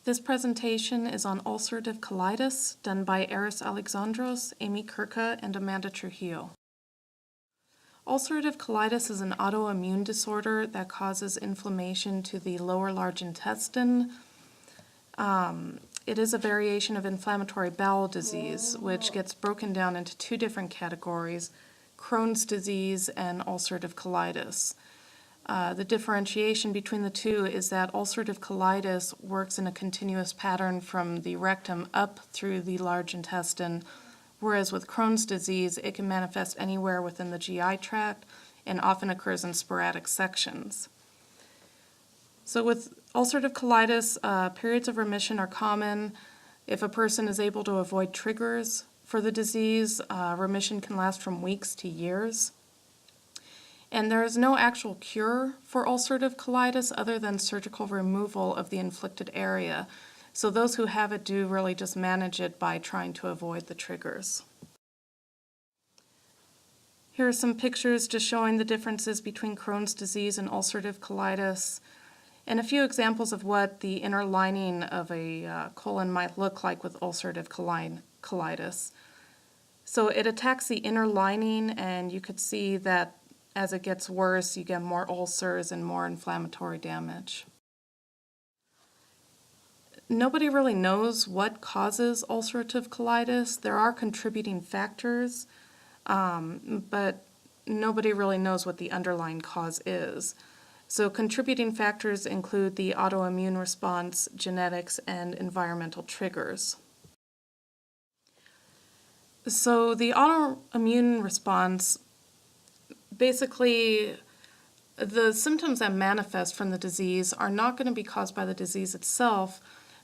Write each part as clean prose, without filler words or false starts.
This presentation is on ulcerative colitis, done by Aeris Alexandros, Amy Kurka, and Amanda Trujillo. Ulcerative colitis is an autoimmune disorder that causes inflammation to the lower large intestine. It is a variation of inflammatory bowel disease, which gets broken down into two different categories: Crohn's disease and ulcerative colitis. The differentiation between the two is that ulcerative colitis works in a continuous pattern from the rectum up through the large intestine, whereas with Crohn's disease, it can manifest anywhere within the GI tract and often occurs in sporadic sections. So with ulcerative colitis, periods of remission are common. If a person is able to avoid triggers for the disease, remission can last from weeks to years. And there is no actual cure for ulcerative colitis other than surgical removal of the inflicted area. So those who have it do really just manage it by trying to avoid the triggers. Here are some pictures just showing the differences between Crohn's disease and ulcerative colitis, and a few examples of what the inner lining of a colon might look like with ulcerative colitis. So it attacks the inner lining, and you could see that as it gets worse, you get more ulcers and more inflammatory damage. Nobody really knows what causes ulcerative colitis. There are contributing factors, but nobody really knows what the underlying cause is. So contributing factors include the autoimmune response, genetics, and environmental triggers. So the autoimmune response, basically, the symptoms that manifest from the disease are not going to be caused by the disease itself,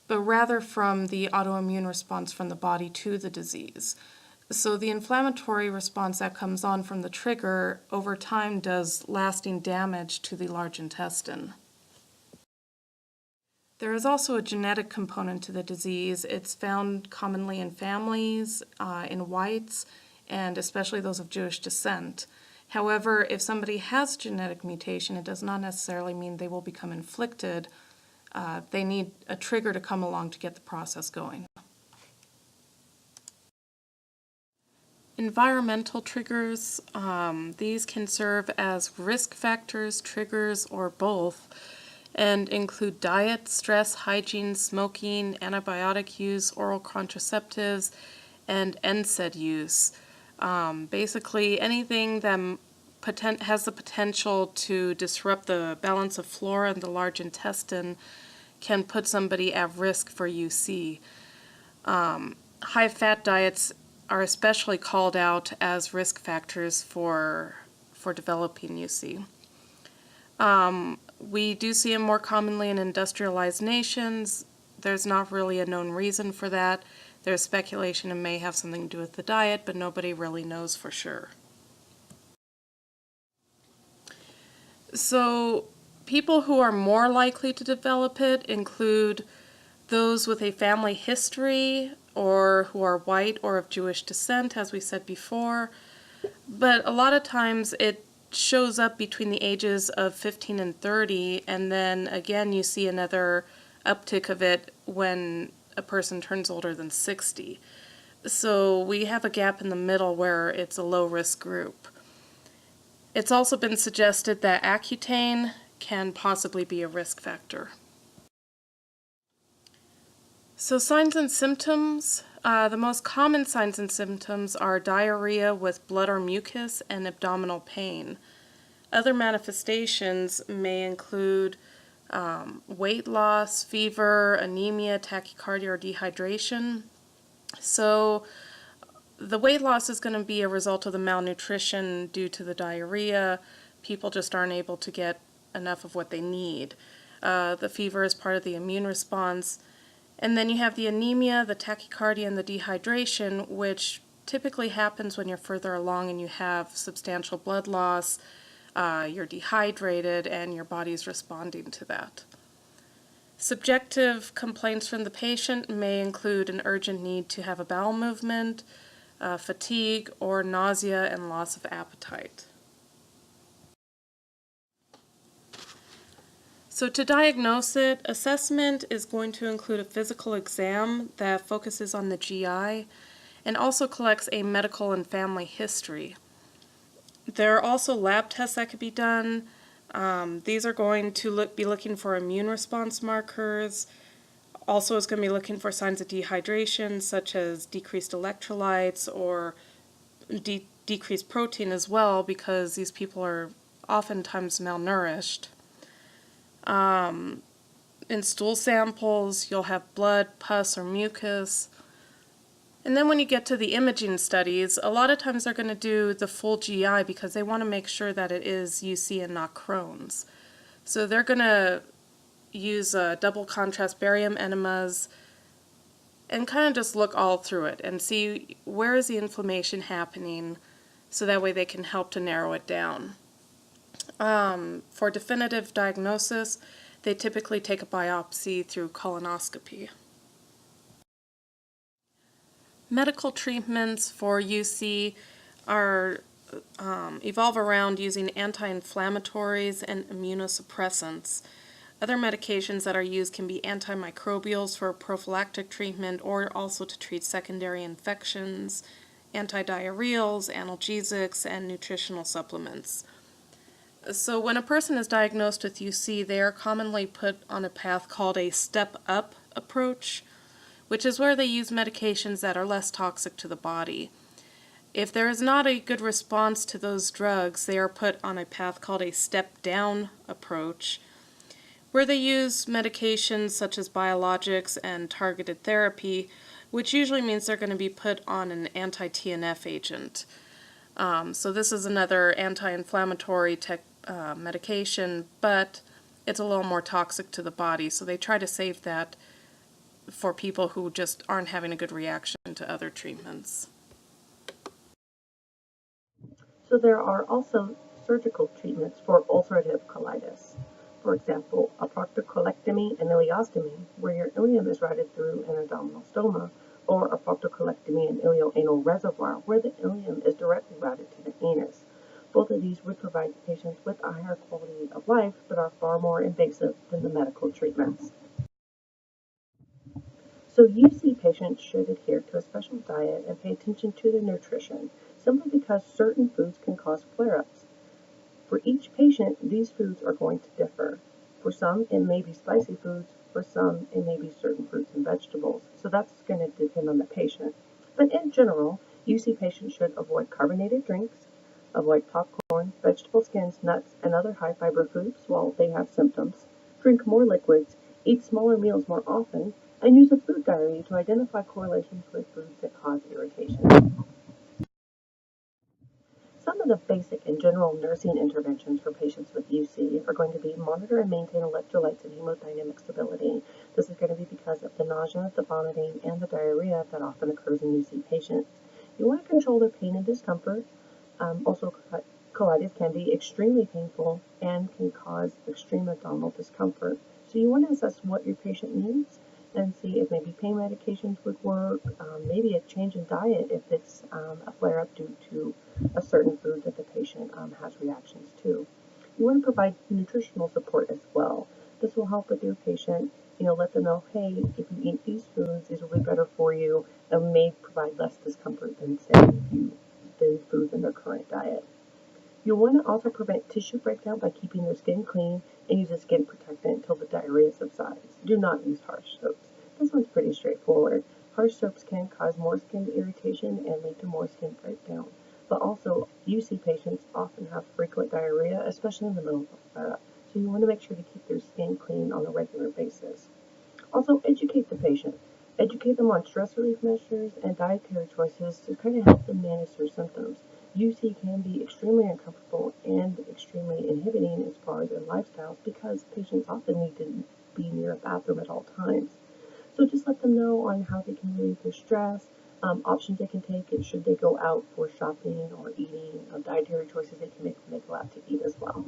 but rather from the autoimmune response from the body to the disease. So the inflammatory response that comes on from the trigger over time does lasting damage to the large intestine. There is also a genetic component to the disease. It's found commonly in families, in whites, and especially those of Jewish descent. However, if somebody has genetic mutation, it does not necessarily mean they will become inflicted. They need a trigger to come along to get the process going. Environmental triggers, these can serve as risk factors, triggers, or both, and include diet, stress, hygiene, smoking, antibiotic use, oral contraceptives, and NSAID use. Basically, anything that has the potential to disrupt the balance of flora in the large intestine can put somebody at risk for UC. High-fat diets are especially called out as risk factors for developing UC. We do see it more commonly in industrialized nations. There's not really a known reason for that. There's speculation it may have something to do with the diet, but nobody really knows for sure. So people who are more likely to develop it include those with a family history or who are white or of Jewish descent, as we said before. But a lot of times it shows up between the ages of 15 and 30, and then again you see another uptick of it when a person turns older than 60. So we have a gap in the middle where it's a low-risk group. It's also been suggested that Accutane can possibly be a risk factor. So signs and symptoms. The most common signs and symptoms are diarrhea with blood or mucus and abdominal pain. Other manifestations may include weight loss, fever, anemia, tachycardia, or dehydration. So the weight loss is going to be a result of the malnutrition due to the diarrhea. People just aren't able to get enough of what they need. The fever is part of the immune response. And then you have the anemia, the tachycardia, and the dehydration, which typically happens when you're further along and you have substantial blood loss, you're dehydrated, and your body's responding to that. Subjective complaints from the patient may include an urgent need to have a bowel movement, fatigue, or nausea and loss of appetite. So to diagnose it, assessment is going to include a physical exam that focuses on the GI and also collects a medical and family history. There are also lab tests that could be done. These are going to be looking for immune response markers. Also, it's going to be looking for signs of dehydration, such as decreased electrolytes or decreased protein as well, because these people are oftentimes malnourished. In stool samples, you'll have blood, pus, or mucus. And then when you get to the imaging studies, a lot of times they're going to do the full GI because they want to make sure that it is UC and not Crohn's. So they're going to use double contrast barium enemas and kind of just look all through it and see where is the inflammation happening, so that way they can help to narrow it down. For definitive diagnosis, they typically take a biopsy through colonoscopy. Medical treatments for UC are evolve around using anti-inflammatories and immunosuppressants. Other medications that are used can be antimicrobials for prophylactic treatment or also to treat secondary infections, antidiarrheals, analgesics, and nutritional supplements. So when a person is diagnosed with UC, they are commonly put on a path called a step-up approach, which is where they use medications that are less toxic to the body. If there is not a good response to those drugs, they are put on a path called a step-down approach, where they use medications such as biologics and targeted therapy, which usually means they're going to be put on an anti-TNF agent. So this is another anti-inflammatory medication, but it's a little more toxic to the body, so they try to save that for people who just aren't having a good reaction to other treatments. So there are also surgical treatments for ulcerative colitis. For example, a proctocolectomy and ileostomy, where your ileum is routed through an abdominal stoma, or a proctocolectomy and ileoanal reservoir, where the ileum is directly routed to the anus. Both of these would provide patients with a higher quality of life, but are far more invasive than the medical treatments. So UC patients should adhere to a special diet and pay attention to their nutrition, simply because certain foods can cause flare-ups. For each patient, these foods are going to differ. For some, it may be spicy foods. For some, it may be certain fruits and vegetables. So that's going to depend on the patient. But in general, UC patients should avoid carbonated drinks, avoid popcorn, vegetable skins, nuts, and other high-fiber foods while they have symptoms, drink more liquids, eat smaller meals more often, and use a food diary to identify correlations with foods that cause irritation. Some of the basic and general nursing interventions for patients with UC are going to be monitor and maintain electrolytes and hemodynamic stability. This is going to be because of the nausea, the vomiting, and the diarrhea that often occurs in UC patients. You want to control their pain and discomfort. Also, colitis can be extremely painful and can cause extreme abdominal discomfort. So you want to assess what your patient needs and see if maybe pain medications would work, maybe a change in diet if it's a flare-up due to a certain food that the patient has reactions to. You want to provide nutritional support as well. This will help with your patient, let them know, hey, if you eat these foods, these will be better for you, and may provide less discomfort than, say, than foods in their current diet. You'll want to also prevent tissue breakdown by keeping their skin clean and use a skin protectant until the diarrhea subsides. Do not use harsh soaps. This one's pretty straightforward. Harsh soaps can cause more skin irritation and lead to more skin breakdown. But also, UC patients often have frequent diarrhea, especially in the middle of a flare-up. So you want to make sure to keep their skin clean on a regular basis. Also, educate the patient. Educate them on stress relief measures and dietary choices to kind of help them manage their symptoms. UC can be extremely uncomfortable and extremely inhibiting as far as their lifestyles because patients often need to be near a bathroom at all times. So just let them know on how they can relieve their stress, options they can take, and should they go out for shopping or eating, dietary choices they can make when they go out to eat as well.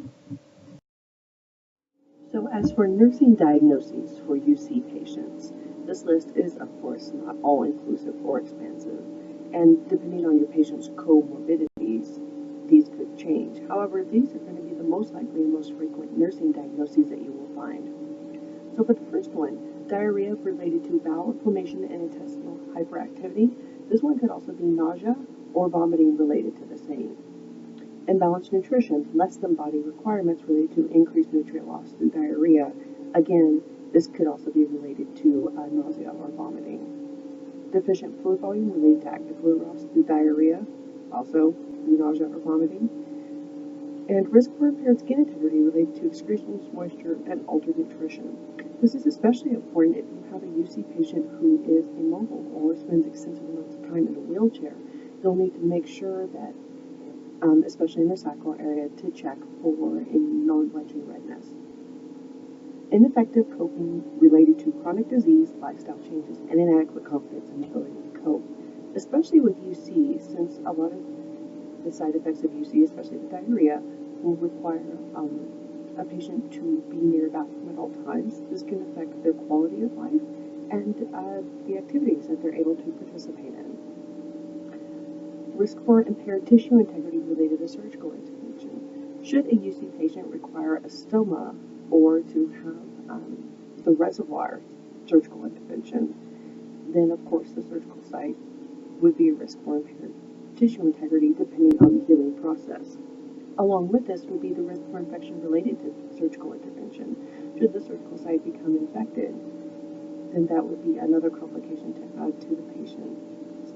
So as for nursing diagnoses for UC patients, this list is, of course, not all-inclusive or expansive, and depending on your patient's comorbidities, these could change. However, these are going to be the most likely and most frequent nursing diagnoses that you will find. So for the first one, diarrhea related to bowel inflammation and intestinal hyperactivity, this one could also be nausea or vomiting related to the same. Imbalanced nutrition, less than body requirements related to increased nutrient loss through diarrhea. Again, this could also be related to nausea or vomiting. Deficient fluid volume related to active fluid loss through diarrhea, also nausea or vomiting. And risk for impaired skin integrity related to excretions, moisture, and altered nutrition. This is especially important if you have a UC patient who is immobile or spends extensive amounts of time in a wheelchair. You'll need to make sure that, especially in the sacral area, to check for any non-blenching redness. Ineffective coping related to chronic disease, lifestyle changes, and inadequate confidence and ability to cope, especially with UC, since a lot of the side effects of UC, especially the diarrhea, will require a patient to be near a bathroom at all times. This can affect their quality of life and the activities that they're able to participate in. Risk for impaired tissue integrity related to surgical intervention. Should a UC patient require a stoma or to have the reservoir surgical intervention, then of course the surgical site would be a risk for impaired tissue integrity depending on the healing process. Along with this would be the risk for infection related to surgical intervention. Should the surgical site become infected, then that would be another complication to add to the patient's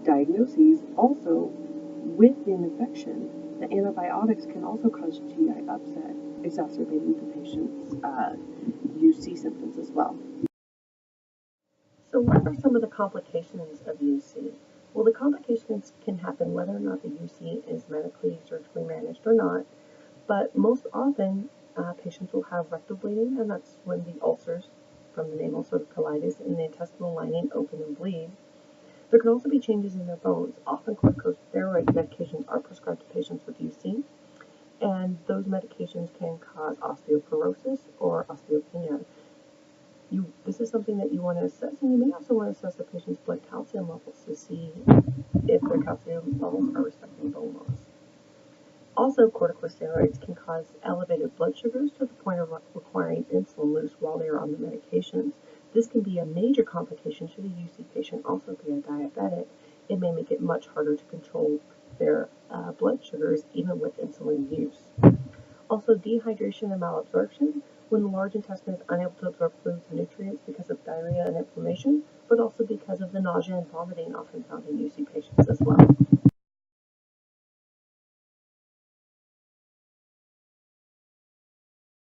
diagnoses. Also, with the infection, the antibiotics can also cause GI upset, exacerbating the patient's UC symptoms as well. So what are some of the complications of UC? Well, the complications can happen whether or not the UC is medically, surgically managed or not, but most often patients will have rectal bleeding, and that's when the ulcers from the nasal ulcerative colitis in the intestinal lining open and bleed. There can also be changes in their bones. Often corticosteroid medications are prescribed to patients with UC, and those medications can cause osteoporosis or osteopenia. This is something that you want to assess, and you may also want to assess the patient's blood calcium levels to see if their calcium levels are respecting bone loss. Also, corticosteroids can cause elevated blood sugars to the point of requiring insulin use while they are on the medications. This can be a major complication should a UC patient also be a diabetic. It may make it much harder to control their blood sugars even with insulin use. Also, dehydration and malabsorption, when the large intestine is unable to absorb fluids and nutrients because of diarrhea and inflammation, but also because of the nausea and vomiting often found in UC patients as well.